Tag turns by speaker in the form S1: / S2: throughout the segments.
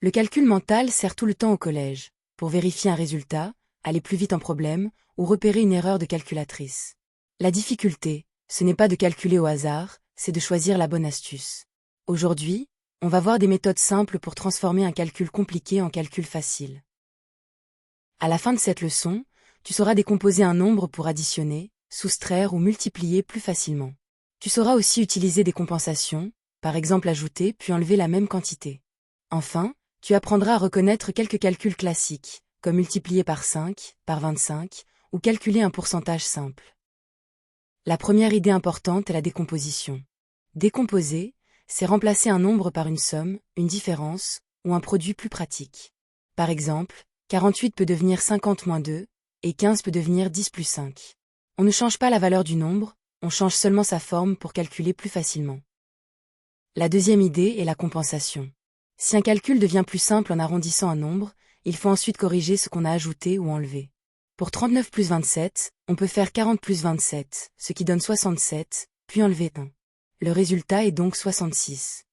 S1: Le calcul mental sert tout le temps au collège, pour vérifier un résultat, aller plus vite en problème, ou repérer une erreur de calculatrice. La difficulté, ce n'est pas de calculer au hasard, c'est de choisir la bonne astuce. Aujourd'hui, on va voir des méthodes simples pour transformer un calcul compliqué en calcul facile. À la fin de cette leçon, tu sauras décomposer un nombre pour additionner, soustraire ou multiplier plus facilement. Tu sauras aussi utiliser des compensations, par exemple ajouter puis enlever la même quantité. Enfin, tu apprendras à reconnaître quelques calculs classiques, comme multiplier par 5, par 25, ou calculer un pourcentage simple. La première idée importante est la décomposition. Décomposer, c'est remplacer un nombre par une somme, une différence, ou un produit plus pratique. Par exemple, 48 peut devenir 50 moins 2, et 15 peut devenir 10 plus 5. On ne change pas la valeur du nombre, on change seulement sa forme pour calculer plus facilement. La deuxième idée est la compensation. Si un calcul devient plus simple en arrondissant un nombre, il faut ensuite corriger ce qu'on a ajouté ou enlevé. Pour 39 plus 27, on peut faire 40 plus 27, ce qui donne 67, puis enlever 1. Le résultat est donc 66.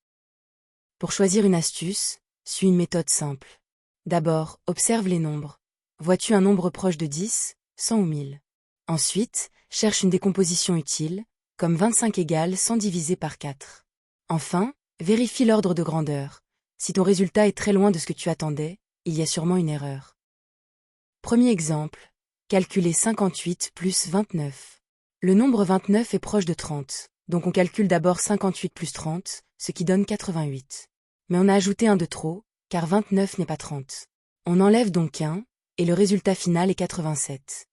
S1: Pour choisir une astuce, suis une méthode simple. D'abord, observe les nombres. Vois-tu un nombre proche de 10, 100 ou 1000? Ensuite, cherche une décomposition utile, comme 25 égale 100 divisé par 4. Enfin, vérifie l'ordre de grandeur. Si ton résultat est très loin de ce que tu attendais, il y a sûrement une erreur. Premier exemple, calculer 58 plus 29. Le nombre 29 est proche de 30, donc on calcule d'abord 58 plus 30, ce qui donne 88. Mais on a ajouté un de trop, car 29 n'est pas 30. On enlève donc 1, et le résultat final est 87.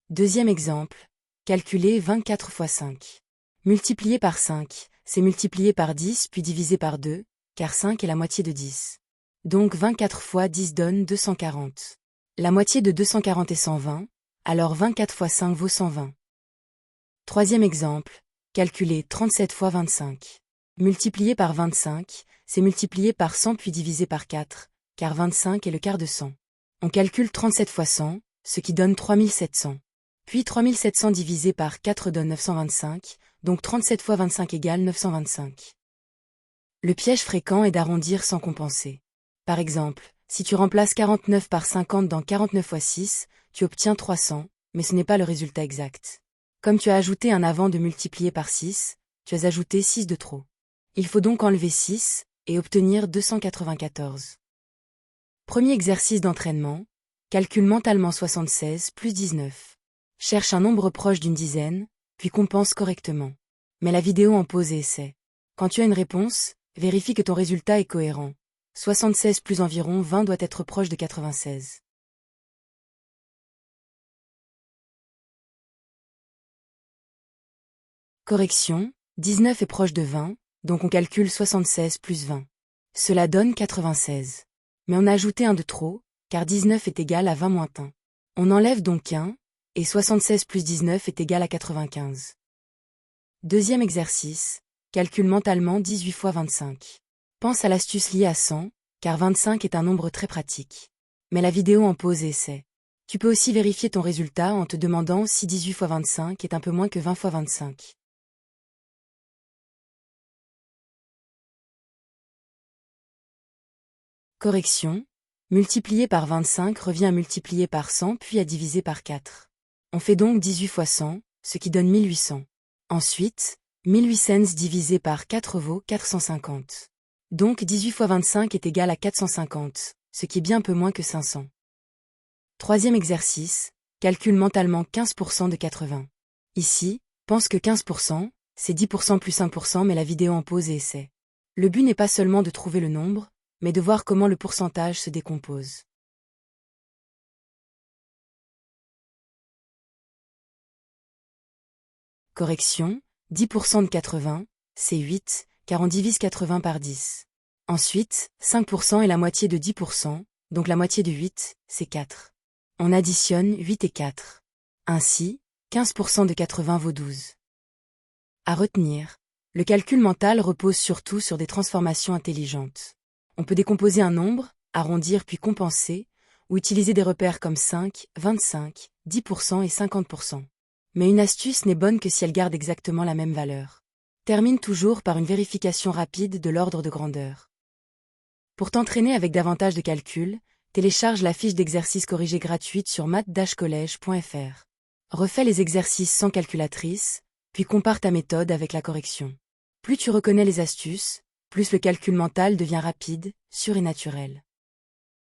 S1: Deuxième exemple, calculer 24 fois 5. Multiplier par 5, c'est multiplier par 10 puis diviser par 2, car 5 est la moitié de 10. Donc 24 fois 10 donne 240. La moitié de 240 est 120, alors 24 fois 5 vaut 120. Troisième exemple, calculer 37 fois 25. Multiplier par 25, c'est multiplier par 100 puis diviser par 4, car 25 est le quart de 100. On calcule 37 fois 100, ce qui donne 3700. Puis 3700 divisé par 4 donne 925, donc 37 fois 25 égale 925. Le piège fréquent est d'arrondir sans compenser. Par exemple, si tu remplaces 49 par 50 dans 49 fois 6, tu obtiens 300, mais ce n'est pas le résultat exact. Comme tu as ajouté un avant de multiplier par 6, tu as ajouté 6 de trop. Il faut donc enlever 6, et obtenir 294. Premier exercice d'entraînement, calcule mentalement 76 plus 19. Cherche un nombre proche d'une dizaine, puis compense correctement. Mets la vidéo en pause et essaie. Quand tu as une réponse, vérifie que ton résultat est cohérent. 76 plus environ 20 doit être proche de 96. Correction, 19 est proche de 20, donc on calcule 76 plus 20. Cela donne 96. Mais on a ajouté un de trop, car 19 est égal à 20 moins 1. On enlève donc 1, et 76 plus 19 est égal à 95. Deuxième exercice, calcule mentalement 18 fois 25. Pense à l'astuce liée à 100, car 25 est un nombre très pratique. Mets la vidéo en pause et essaie. Tu peux aussi vérifier ton résultat en te demandant si 18 fois 25 est un peu moins que 20 fois 25. Correction, multiplier par 25 revient à multiplier par 100 puis à diviser par 4. On fait donc 18 fois 100, ce qui donne 1800. Ensuite, 1800 divisé par 4 vaut 450. Donc 18 fois 25 est égal à 450, ce qui est bien peu moins que 500. Troisième exercice, calcule mentalement 15% de 80. Ici, pense que 15%, c'est 10% plus 1%, mais la vidéo en pause et essaie. Le but n'est pas seulement de trouver le nombre, mais de voir comment le pourcentage se décompose. Correction, 10% de 80, c'est 8, car on divise 80 par 10. Ensuite, 5% est la moitié de 10%, donc la moitié de 8, c'est 4. On additionne 8 et 4. Ainsi, 15% de 80 vaut 12. À retenir, le calcul mental repose surtout sur des transformations intelligentes. On peut décomposer un nombre, arrondir puis compenser, ou utiliser des repères comme 5, 25, 10% et 50%. Mais une astuce n'est bonne que si elle garde exactement la même valeur. Termine toujours par une vérification rapide de l'ordre de grandeur. Pour t'entraîner avec davantage de calculs, télécharge la fiche d'exercice corrigée gratuite sur math-collège.fr. Refais les exercices sans calculatrice, puis compare ta méthode avec la correction. Plus tu reconnais les astuces, plus le calcul mental devient rapide, sûr et naturel.